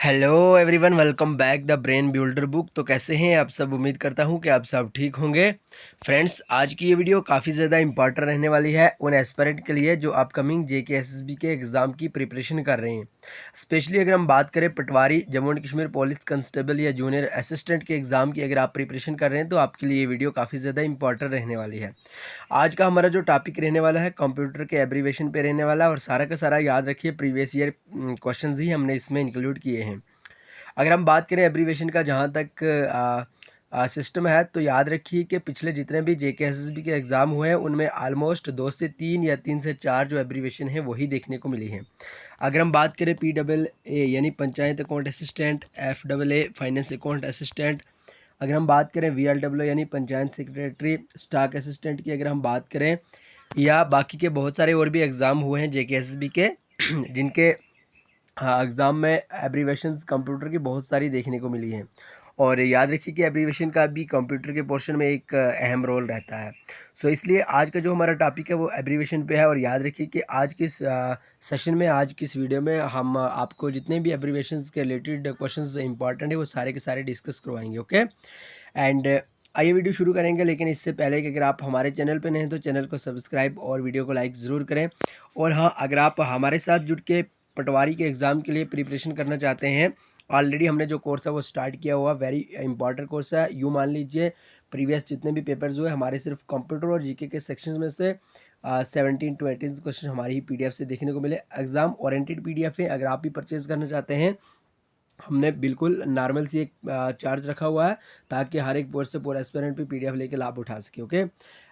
Hello everyone, welcome back the brain builder book. तो कैसे हैं आप सब? उम्मीद करता हूं कि आप सब ठीक होंगे। फ्रेंड्स, आज की ये वीडियो काफ़ी ज़्यादा इंपॉर्टेंट रहने वाली है उन एस्पिरेंट के लिए जो अपकमिंग जेकेएसएसबी के एग्ज़ाम की प्रिपरेशन कर रहे हैं। स्पेशली अगर हम बात करें patwari, Jammu and Kashmir police constable या जूनियर असिस्टेंट के एग्ज़ाम की अगर आप प्रिपरेशन कर रहे हैं तो आपके लिए ये वीडियो काफ़ी ज़्यादा इंपॉर्टेंट रहने वाली है। आज का हमारा जो टॉपिक रहने वाला है कंप्यूटर के एब्रीवेशन पे रहने वाला है, और सारा का सारा याद रखिए प्रीवियस ईयर क्वेश्चंस ही हमने इसमें इंक्लूड किए हैं। अगर हम बात करें एब्रीवेशन का, जहाँ तक सिस्टम है, तो याद रखिए कि पिछले जितने भी जेकेएसएसबी के एग्ज़ाम हुए हैं उनमें ऑलमोस्ट 2 से 3 या 3 से 4 जो एब्रीवेशन है वही देखने को मिली है। अगर हम बात करें PAA यानी panchayat account assistant, FAA finance account assistant, अगर हम बात करें VLW यानी पंचायत सेक्रेटरी, स्टॉक असिस्टेंट की अगर हम बात करें, या बाकी के बहुत सारे और भी एग्ज़ाम हुए हैं जेकेएसएसबी के जिनके हाँ, एग्ज़ाम में एब्रीवेशंस कंप्यूटर की बहुत सारी देखने को मिली हैं। और याद रखिए कि एब्रीवेशन का भी कंप्यूटर के पोर्शन में एक अहम रोल रहता है। सो इसलिए आज का जो हमारा टॉपिक है वो एब्रीवेशन पे है। और याद रखिए कि आज किस सेशन में, आज किस वीडियो में हम आपको जितने भी एब्रीवेशंस के रिलेटेड क्वेश्चंस इंपॉर्टेंट है वो सारे के सारे डिस्कस करवाएंगे। ओके, एंड आइए वीडियो शुरू करेंगे। लेकिन इससे पहले कि अगर आप हमारे चैनल पे नए हैं तो चैनल को सब्सक्राइब और वीडियो को लाइक ज़रूर करें। और हाँ, अगर आप हमारे साथ जुड़ के पटवारी के एग्ज़ाम के लिए प्रिपरेशन करना चाहते हैं, ऑलरेडी हमने जो कोर्स है वो स्टार्ट किया हुआ, वेरी इंपॉर्टेंट कोर्स है। यूँ मान लीजिए प्रीवियस जितने भी पेपर्स हुए हमारे सिर्फ कंप्यूटर और जीके के सेक्शंस में से 17 to 18 क्वेश्चन हमारी ही PDF से देखने को मिले। एग्ज़ाम ओरिएंटेड PDF है। अगर आप भी परचेज़ करना चाहते हैं, हमने बिल्कुल नॉर्मल सी एक चार्ज रखा हुआ है ताकि हर एक बोर्ड से पूरा एस्पिरेंट भी PDF लेके लाभ उठा सके। ओके,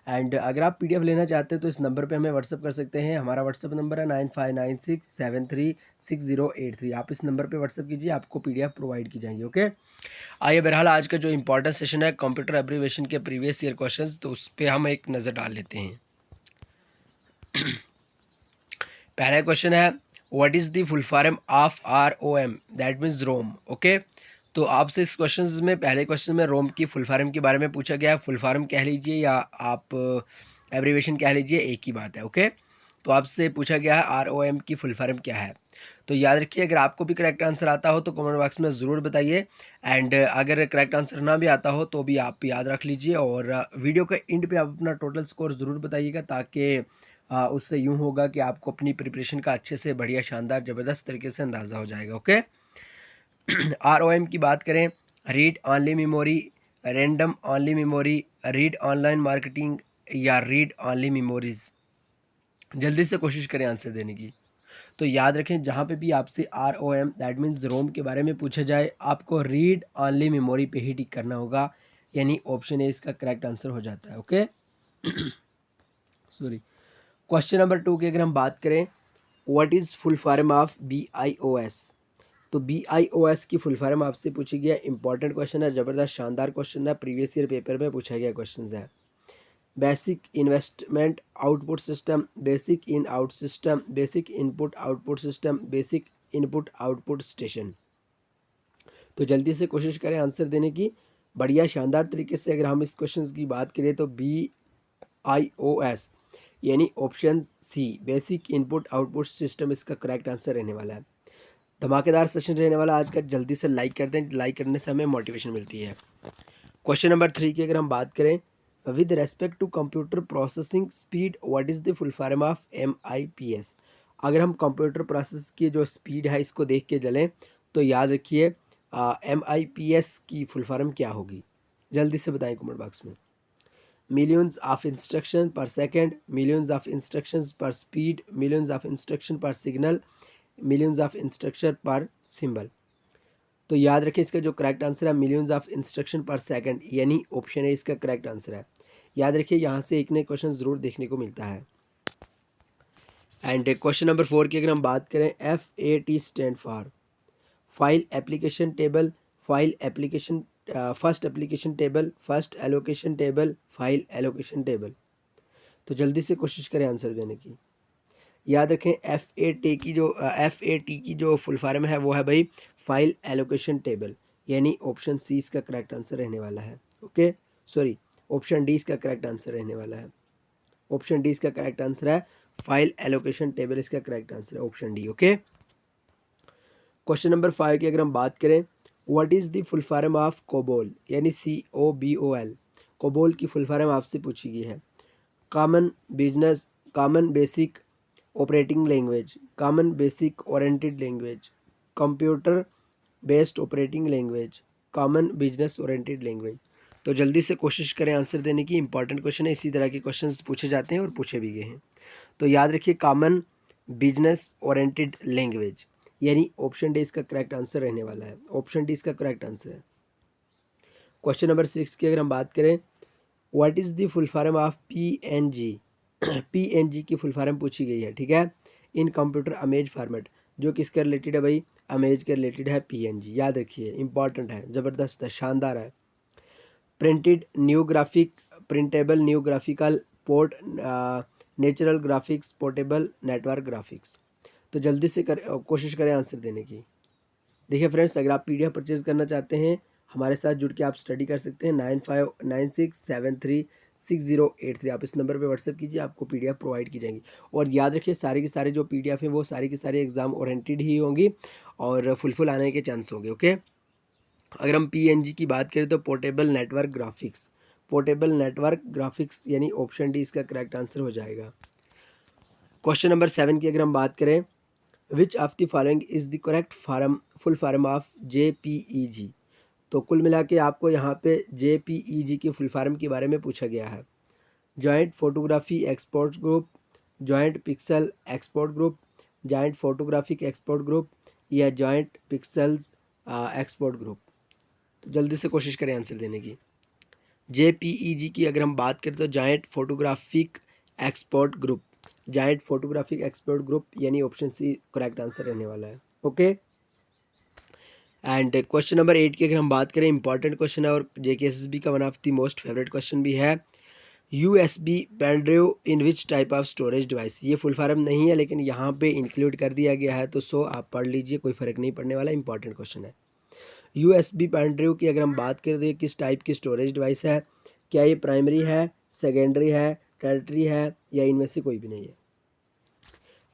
एंड अगर आप PDF लेना चाहते हैं तो इस नंबर पे हमें व्हाट्सअप कर सकते हैं। हमारा व्हाट्सअप नंबर है 9596736083। आप इस नंबर पे व्हाट्सअप कीजिए, आपको PDF प्रोवाइड की जाएंगी। ओके, आइए बहरहाल आज का जो इंपॉर्टेंट सेशन है कंप्यूटर एब्रीवेशन के प्रीवियस ईयर क्वेश्चंस, तो उस पर हम एक नज़र डाल लेते हैं। पहला क्वेश्चन है, what is the full form of ROM, that means ROM. Okay, तो आपसे इस क्वेश्चन में, पहले क्वेश्चन में रोम की फुल फॉर्म के बारे में पूछा गया है। फुल फॉर्म कह लीजिए या आप एब्रीवेशन कह लीजिए, एक ही बात है। ओके, तो आपसे पूछा गया है ROM की फुल फॉर्म क्या है। तो याद रखिए, अगर आपको भी करेक्ट आंसर आता हो तो कमेंट बॉक्स में ज़रूर बताइए, एंड अगर करेक्ट आंसर ना भी आता हो तो भी आप याद रख लीजिए। और वीडियो के एंड पे आप अपना टोटल स्कोर ज़रूर बताइएगा, ताकि उससे यूँ होगा कि आपको अपनी प्रिपरेशन का अच्छे से, बढ़िया, शानदार, ज़बरदस्त तरीके से अंदाज़ा हो जाएगा। ओके, ROM की बात करें, read only memory, random only memory, read online marketing, या रीड ऑनली मेमोरीज। जल्दी से कोशिश करें आंसर देने की। तो याद रखें, जहाँ पे भी आपसे ROM दैट मीन्स रोम के बारे में पूछा जाए, आपको रीड ऑनली मेमोरी पे ही टिक करना होगा, यानी ऑप्शन ए इसका करेक्ट आंसर हो जाता है। Okay, sorry. क्वेश्चन नंबर 2 की अगर हम बात करें, what is full form of BIOS। तो BIOS की फुल फॉर्म आपसे पूछी गया। इंपॉर्टेंट क्वेश्चन है, ज़बरदस्त शानदार क्वेश्चन है, प्रीवियस ईयर पेपर में पूछा गया क्वेश्चन है। Basic investment output system, basic in out system, basic input output system, basic input output station. तो जल्दी से कोशिश करें आंसर देने की, बढ़िया शानदार तरीके से। अगर हम इस क्वेश्चन की बात करें तो BIOS यानी option C, basic input output system, इसका करेक्ट आंसर रहने वाला है। धमाकेदार सेशन रहने वाला आज का, जल्दी से लाइक कर दें, लाइक करने से हमें मोटिवेशन मिलती है। क्वेश्चन नंबर 3 की अगर हम बात करें, with respect to computer processing speed, what is the full form of MIPS। अगर हम कंप्यूटर प्रोसेस की जो स्पीड है इसको देख के चलें तो याद रखिए MIPS की फुल फॉर्म क्या होगी, जल्दी से बताएं कमेंट बॉक्स में। मिलियंस ऑफ इंस्ट्रक्शन पर सेकेंड, मिलियंस ऑफ इंस्ट्रक्शंस पर स्पीड, मिलियंस ऑफ इंस्ट्रक्शन पर सिग्नल, मिलियंस ऑफ इंस्ट्रक्शन पर सिंबल। तो याद रखें, इसका जो करेक्ट आंसर है मिलियंस ऑफ इंस्ट्रक्शन पर सेकंड, यानी ऑप्शन है इसका करेक्ट आंसर है। याद रखिए, यहाँ से एक नए क्वेश्चन ज़रूर देखने को मिलता है। एंड क्वेश्चन नंबर 4 की अगर हम बात करें, FAT stand for file application table, file application, first application table, first allocation table, file allocation table. तो जल्दी से कोशिश करें आंसर देने की। याद रखें, FAT की जो फुल फॉर्म है वो है भाई फाइल एलोकेशन टेबल, यानी ऑप्शन सी इसका करेक्ट आंसर रहने वाला है। ओके, सॉरी, ऑप्शन डी इसका करेक्ट आंसर रहने वाला है। ऑप्शन डी इसका करेक्ट आंसर है, फाइल एलोकेशन टेबल इसका करेक्ट आंसर है option D. Okay, question number 5 की अगर हम बात करें, what is the full form of COBOL, यानी COBOL। कोबोल की फुल फॉर्म आपसे पूछी गई है। Common basic operating language, common basic oriented language, computer based operating language, common business oriented language. तो जल्दी से कोशिश करें आंसर देने की, इंपॉर्टेंट क्वेश्चन है, इसी तरह के क्वेश्चंस पूछे जाते हैं और पूछे भी गए हैं। तो याद रखिए कॉमन बिजनेस ओरिएंटेड लैंग्वेज, यानी ऑप्शन डी इसका करेक्ट आंसर रहने वाला है। ऑप्शन डी इसका करेक्ट आंसर है। क्वेश्चन नंबर 6 की अगर हम बात करें, what is the full form of PNG। PNG की फुल फॉर्म पूछी गई है, ठीक है, इन कंप्यूटर इमेज फॉर्मेट। जो किसके रिलेटेड है भाई, इमेज के रिलेटेड है PNG। याद रखिए, इंपॉर्टेंट है, ज़बरदस्त है, शानदार है। Printed new graphic, printable new graphical, port natural graphics, portable network graphics. तो जल्दी से कोशिश करें आंसर देने की। देखिए फ्रेंड्स, अगर आप PDF परचेज़ करना चाहते हैं, हमारे साथ जुड़ के आप स्टडी कर सकते हैं। 9596736083, आप इस नंबर पे व्हाट्सएप कीजिए, आपको PDF प्रोवाइड की जाएंगी। और याद रखिए सारे के सारे जो PDF हैं वो सारी की सारी एग्ज़ाम ओरिएंटेड ही होंगी और फुलफिल आने के चांस होंगे। ओके, अगर हम PNG की बात करें तो portable network graphics, portable network graphics, यानी ऑप्शन डी इसका करेक्ट आंसर हो जाएगा। क्वेश्चन नंबर 7 की अगर हम बात करें, which of the following is the correct form, full form of JPEG। तो कुल मिला के आपको यहाँ पे JPEG की फुल फॉर्म के बारे में पूछा गया है। Joint photography export group, joint pixel export group, joint photographic export group, या जॉइंट पिक्सल्स एक्सपोर्ट ग्रुप। तो जल्दी से कोशिश करें आंसर देने की। JPEG की अगर हम बात करें तो joint photographic export group, joint photographic export group, यानी ऑप्शन सी करेक्ट आंसर रहने वाला है। ओके, एंड क्वेश्चन नंबर 8 की अगर हम बात करें, इंपॉर्टेंट क्वेश्चन है और JKSSB का one of the most favourite question भी है। USB pen drive in which type of storage device. ये फुल फॉर्म नहीं है लेकिन यहाँ पे इंक्लूड कर दिया गया है, तो सो आप पढ़ लीजिए, कोई फ़र्क नहीं पड़ने वाला, इंपॉर्टेंट क्वेश्चन है। USB पेन ड्राइव की अगर हम बात करें तो ये किस टाइप की स्टोरेज डिवाइस है? क्या ये प्राइमरी है, सेकेंडरी है, टर्टरी है, या इनमें से कोई भी नहीं है?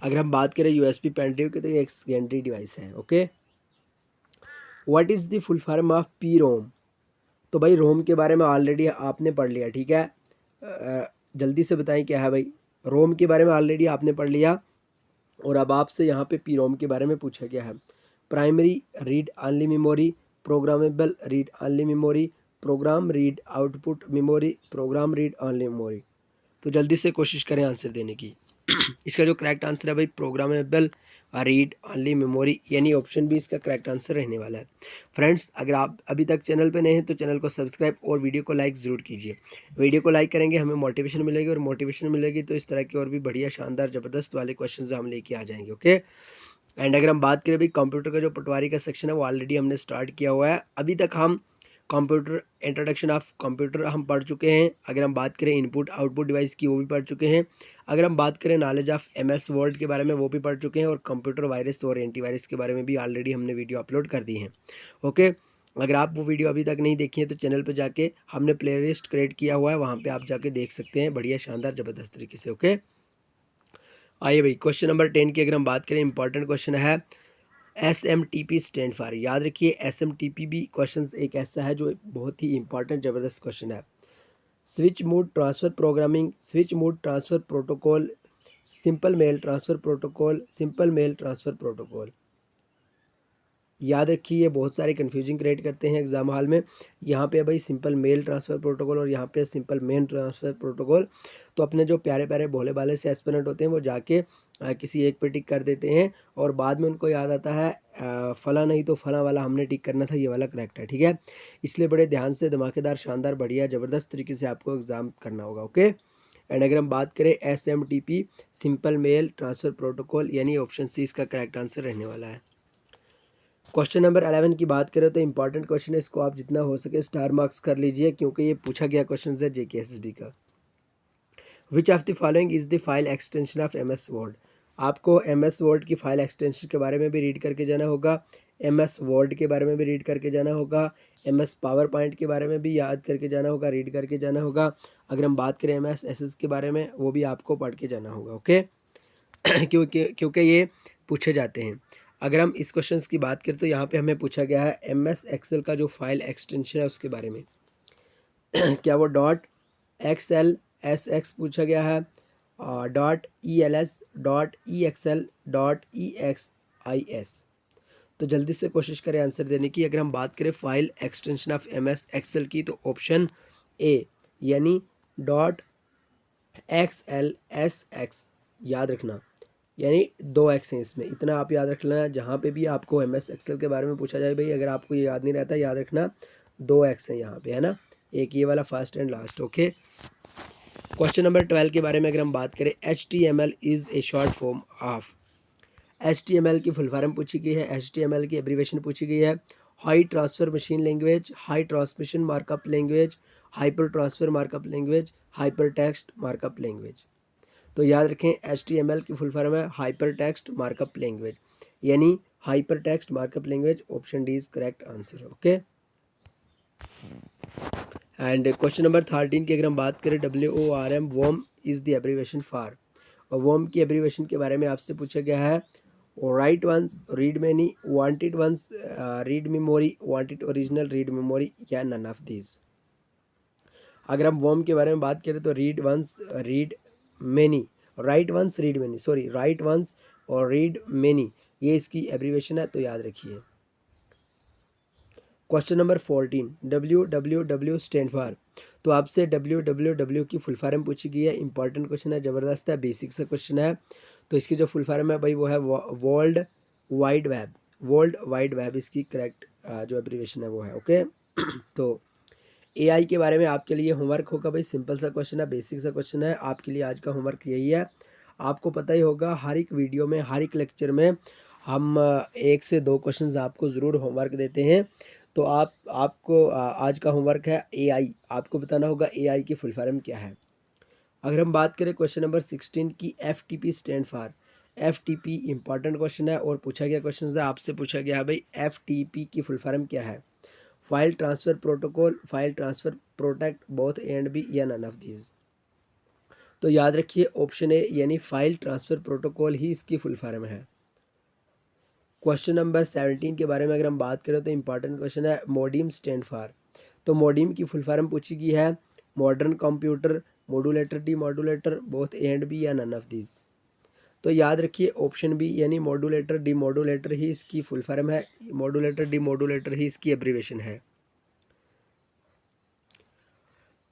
अगर हम बात करें USB पेन ड्राइव की तो ये एक सेकेंडरी डिवाइस है। Okay, what is the full form of PROM। तो भाई रोम के बारे में ऑलरेडी आपने पढ़ लिया, ठीक है, जल्दी से बताएं क्या है भाई। रोम के बारे में ऑलरेडी आपने पढ़ लिया और अब आपसे यहाँ पे PROM के बारे में पूछा गया है। Primary read only memory, programmable read only memory, program read output memory, program read only memory. तो जल्दी से कोशिश करें आंसर देने की। इसका जो करेक्ट आंसर है भाई प्रोग्रामेबल रीड ऑनली मेमोरी, यानी ऑप्शन बी इसका करेक्ट आंसर रहने वाला है। फ्रेंड्स, अगर आप अभी तक चैनल पे नए हैं तो चैनल को सब्सक्राइब और वीडियो को लाइक ज़रूर कीजिए। वीडियो को लाइक करेंगे हमें मोटिवेशन मिलेगी और मोटिवेशन मिलेगी तो इस तरह के और भी बढ़िया शानदार ज़बरदस्त वाले क्वेश्चन हम लेके आ जाएंगे। ओके, एंड अगर हम बात करें भाई कंप्यूटर का जो पटवारी का सेक्शन है वो ऑलरेडी हमने स्टार्ट किया हुआ है। अभी तक हम कंप्यूटर इंट्रोडक्शन ऑफ कंप्यूटर हम पढ़ चुके हैं। अगर हम बात करें इनपुट आउटपुट डिवाइस की वो भी पढ़ चुके हैं। अगर हम बात करें नॉलेज ऑफ MS वर्ड के बारे में वो भी पढ़ चुके हैं और कंप्यूटर वायरस और एंटीवायरस के बारे में भी ऑलरेडी हमने वीडियो अपलोड कर दी है। ओके, अगर आप वो वीडियो अभी तक नहीं देखी है तो चैनल पर जाके हमने प्ले लिस्ट क्रिएट किया हुआ है, वहाँ पर आप जाके देख सकते हैं बढ़िया शानदार ज़बरदस्त तरीके से। ओके, आइए भाई क्वेश्चन नंबर 10 की अगर हम बात करें, इंपॉर्टेंट क्वेश्चन है। SMTP स्टैंड फॉर, याद रखिए SMTP भी क्वेश्चन एक ऐसा है जो बहुत ही इंपॉर्टेंट ज़बरदस्त क्वेश्चन है। Switch mode transfer programming, switch mode transfer protocol, simple mail transfer protocol, simple mail transfer protocol. याद रखिए ये बहुत सारे कन्फ्यूजिंग क्रिएट करते हैं एग्जाम हॉल में। यहाँ पे भाई सिंपल मेल ट्रांसफ़र प्रोटोकॉल और यहाँ पे सिंपल मेन ट्रांसफ़र प्रोटोकॉल। तो अपने जो प्यारे प्यारे भोले भाले से एस्पिरेंट होते हैं वो जाके किसी एक पे टिक कर देते हैं और बाद में उनको याद आता है फला नहीं तो फला वाला हमने टिक करना था, ये वाला करेक्ट है, ठीक है। इसलिए बड़े ध्यान से धमाकेदार शानदार बढ़िया ज़बरदस्त तरीके से आपको एग्ज़ाम करना होगा। ओके, एंड अगर हम बात करें SMTP simple mail transfer protocol, यानी ऑप्शन सी इसका करेक्ट आंसर रहने वाला है। क्वेश्चन नंबर 11 की बात करें तो इंपॉर्टेंट क्वेश्चन है, इसको आप जितना हो सके स्टार मार्क्स कर लीजिए क्योंकि ये पूछा गया क्वेश्चन है JKSSB का। Which of the following is the file extension of MS word. आपको MS वर्ड की फाइल एक्सटेंशन के बारे में भी रीड करके जाना होगा, MS वर्ड के बारे में भी रीड करके जाना होगा, MS पावर पॉइंट के बारे में भी याद करके जाना होगा, रीड करके जाना होगा। अगर हम बात करें MS SS के बारे में वो भी आपको पढ़ के जाना होगा। ओके क्योंकि ये पूछे जाते हैं। अगर हम इस क्वेश्चन की बात करें तो यहाँ पे हमें पूछा गया है MS एक्सेल का जो फाइल एक्सटेंशन है उसके बारे में क्या वो .xlsx पूछा गया है, .els, .exl, .exis। तो जल्दी से कोशिश करें आंसर देने की। अगर हम बात करें file extension of MS excel की तो ऑप्शन ए यानी .xlsx याद रखना, यानी 2x हैं इसमें, इतना आप याद रख लेना। जहाँ पे भी आपको MS एक्सेल के बारे में पूछा जाए भाई, अगर आपको ये याद नहीं रहता याद रखना 2x है यहाँ पे, है ना, एक ये वाला first and last. Okay, question number 12 के बारे में अगर हम बात करें, HTML is a short form of. HTML की फुल फॉर्म पूछी गई है, HTML की एब्रीवेशन पूछी गई है, high transfer machine language, high transmission markup language, hyper transfer markup language, hyper text markup language. तो याद रखें HTML की फुल फॉर्म है हाइपर टेक्स्ट मार्कअप लैंग्वेज, यानी hyper text markup language. Option D is correct answer. Okay, and question number 13 की अगर हम बात करें, WORM worm is the abbreviation for, और वॉर्म की एब्रीवेशन के बारे में आपसे पूछा गया है, write once, read many, wanted once, read memory, wanted original, read memory, या नन ऑफ दिस। अगर हम वॉर्म के बारे में बात करें तो read once, read many, write once, read many, sorry write once और रीड मैनी, ये इसकी एब्रीवेशन है, तो याद रखिए। Question number 14, WWW stand for. तो आपसे WWW की फुल फॉर्म पूछी गई है, इंपॉर्टेंट क्वेश्चन है, ज़बरदस्त है, बेसिक सा क्वेश्चन है। तो इसकी जो फुल फॉर्म है भाई वो है world wide web, world wide web इसकी करेक्ट जो एब्रीवेशन है वो है। ओके तो AI के बारे में आपके लिए होमवर्क होगा भाई, सिंपल सा क्वेश्चन है, बेसिक सा क्वेश्चन है, आपके लिए आज का होमवर्क यही है। आपको पता ही होगा हर एक वीडियो में, हर एक लेक्चर में हम 1 से 2 क्वेश्चंस आपको ज़रूर होमवर्क देते हैं। तो आपको आज का होमवर्क है AI, आपको बताना होगा AI की फुल फॉर्म क्या है। अगर हम बात करें क्वेश्चन नंबर 16 की, FTP stand for. FTP important question है और पूछा गया क्वेश्चन है, आपसे पूछा गया है भाई FTP की फुल फॉर्म क्या है। File transfer protocol, file transfer protect, both A and B, या नन ऑफ दीज। तो याद रखिए ऑप्शन ए यानी फाइल ट्रांसफ़र प्रोटोकॉल ही इसकी फुल फॉर्म है। क्वेश्चन नंबर 17 के बारे में अगर हम बात करें तो इंपॉर्टेंट क्वेश्चन है, मोडिम स्टैंड फॉर। तो मोडिम की फुल फॉर्म पूछी गई है, modern computer, modulator, demodulator, both A and B, या नन ऑफ दीज। तो याद रखिए ऑप्शन बी यानी मॉड्यूलेटर, डी मॉड्यूलेटर ही इसकी फुल फॉर्म है, मॉड्यूलेटर, डी मॉड्यूलेटर ही इसकी एब्रीवेशन है।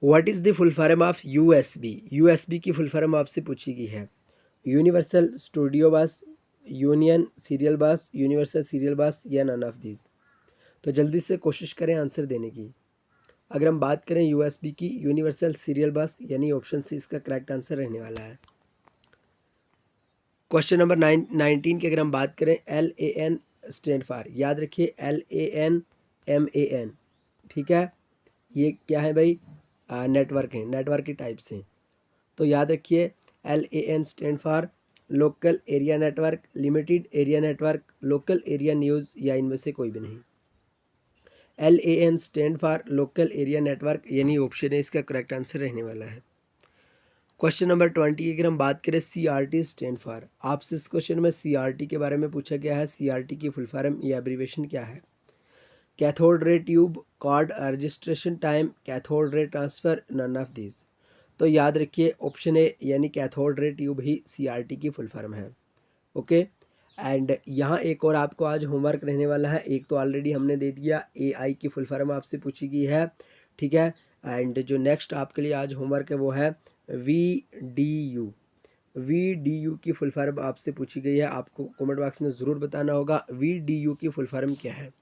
What is the full form of USB। USB की फुल फॉर्म आपसे पूछी गई है, universal studio bus, union serial bus, universal serial bus, या नन ऑफ दीज। तो जल्दी से कोशिश करें आंसर देने की। अगर हम बात करें USB की, यूनिवर्सल सीरियल बस, यानी ऑप्शन सी इसका करेक्ट आंसर रहने वाला है। क्वेश्चन नंबर 19 की अगर हम बात करें, LAN स्टैंड फॉर। याद रखिए LAN MAN, ठीक है, ये क्या है भाई, नेटवर्क हैं, नेटवर्क की टाइप्स हैं। तो याद रखिए LAN stand for local area network, limited area network, local area news, या इनमें से कोई भी नहीं। LAN stand for local area network, यानी ऑप्शन है इसका करेक्ट आंसर रहने वाला है। क्वेश्चन नंबर 20 की अगर हम बात करें, CRT स्टैंड फॉर। आपसे इस क्वेश्चन में CRT के बारे में पूछा गया है, CRT की फुल फॉर्म या एब्रीवेशन क्या है। Cathode ray tube, card registration time, cathode ray transfer, none of this. तो याद रखिए ऑप्शन ए यानी कैथोड रे ट्यूब ही CRT की फुल फॉर्म है। ओके, एंड यहाँ एक और आपको आज होमवर्क रहने वाला है, एक तो ऑलरेडी हमने दे दिया, AI की फुल फॉर्म आपसे पूछी गई है, ठीक है, एंड जो नेक्स्ट आपके लिए आज होमवर्क है वो है VDU। VDU की फुल फॉर्म आपसे पूछी गई है, आपको कमेंट बॉक्स में ज़रूर बताना होगा VDU की फुल फॉर्म क्या है।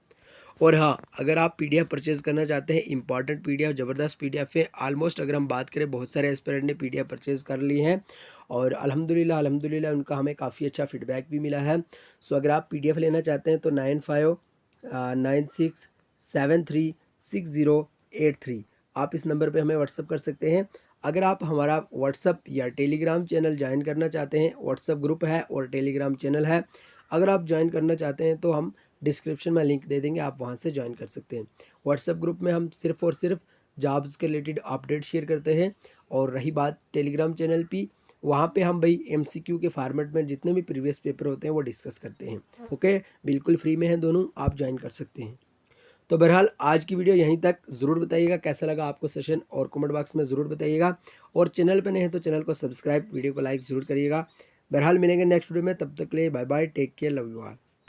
और हाँ, अगर आप PDF परचेज़ करना चाहते हैं, इंपॉर्टेंट PDF, ज़बरदस्त PDF है, ऑलमोस्ट अगर हम बात करें बहुत सारे एस्पिरेंट ने PDF परचेज़ कर ली हैं और अल्हम्दुलिल्लाह उनका हमें काफ़ी अच्छा फीडबैक भी मिला है। सो अगर आप PDF लेना चाहते हैं तो 9596736083 आप इस नंबर पे हमें व्हाट्सअप कर सकते हैं। अगर आप हमारा व्हाट्सअप या टेलीग्राम चैनल ज्वाइन करना चाहते हैं, व्हाट्सअप ग्रुप है और टेलीग्राम चैनल है, अगर आप ज्वाइन करना चाहते हैं तो हम डिस्क्रिप्शन में लिंक दे देंगे, आप वहां से ज्वाइन कर सकते हैं। व्हाट्सएप ग्रुप में हम सिर्फ और सिर्फ जॉब्स के रिलेटेड अपडेट शेयर करते हैं, और रही बात टेलीग्राम चैनल की, वहाँ पे हम भाई MCQ के फॉर्मेट में जितने भी प्रीवियस पेपर होते हैं वो डिस्कस करते हैं। ओके, बिल्कुल फ्री में है दोनों, आप ज्वाइन कर सकते हैं। तो बहरहाल आज की वीडियो यहीं तक। ज़रूर बताइएगा कैसा लगा आपको सेशन, और कमेंट बॉक्स में ज़रूर बताइएगा। और चैनल पे नए हैं तो चैनल को सब्सक्राइब, वीडियो को लाइक ज़रूर करिएगा। बहरहाल मिलेंगे नेक्स्ट वीडियो में, तब तक के लिए bye bye, take care, love you all.